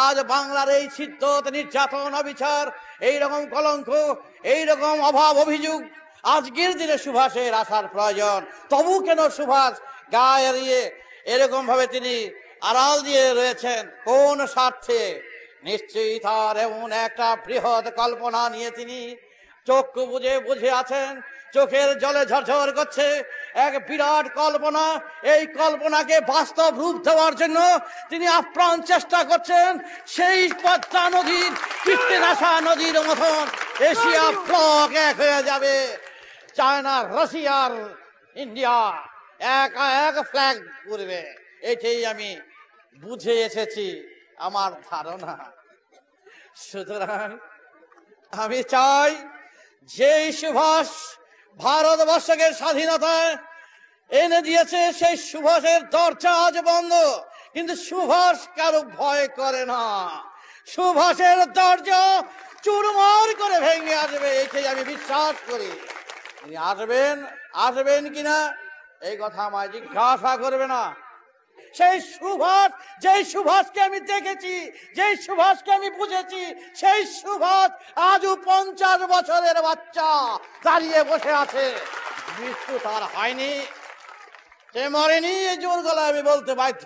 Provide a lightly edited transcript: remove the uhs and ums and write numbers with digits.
আজ বাংলার এই ছিদ্রত নির্যাতন অবিচার, এইরকম কলঙ্ক, এইরকম অভাব অভিযোগ আজকের দিনে সুভাষের আসার প্রয়োজন। তবু কেন সুভাষ গায়ে এড়িয়ে এরকম ভাবে তিনি আড়াল দিয়ে রয়েছেন? কোন স্বার্থে? নিশ্চয়ই তার এমন একটা বৃহৎ কল্পনা নিয়ে তিনি চক্ষু বুঝে বুঝে আছেন, চোখের জলে ঝরঝর করছে এক বিরাট কল্পনা। এই কল্পনাকে বাস্তব রূপ দেওয়ার জন্য তিনি আপ্রাণ চেষ্টা করছেন। সেই পদ্মা নদীর, কৃষ্ণাশা নদীর মতন এশিয়া ব্লক এক হয়ে যাবে, চায়না, রাশিয়ার, ইন্ডিয়া এক ফ্ল্যাগ করবে। এটাই আমি বুঝে এসেছি, আমার ধারণা। সুতরাং আমি চাই, যেই সুভাষ ভারতবর্ষকে স্বাধীনতা এনে দিয়েছে, সেই সুভাষের দরজা আজ বন্ধ, কিন্তু সুভাষ কারো ভয় করে না। সুভাষের দরজা চুরমার করে ভেঙে আসবে, এটাই আমি বিশ্বাস করি। তিনি আসবেন কিনা এই কথা আমায় জিজ্ঞাসা করবে না। সেই সুভাষ, যেই সুভাষকে আমি দেখেছি, যেই সুভাষকে আমি বুঝেছি, সেই সুভাষ আজও 50 বছরের বাচ্চা দাঁড়িয়ে বসে আছে। মৃত্যু তার হয়নি, সে মরেনি, এই জোর গলায় আমি বলতে বাধ্য।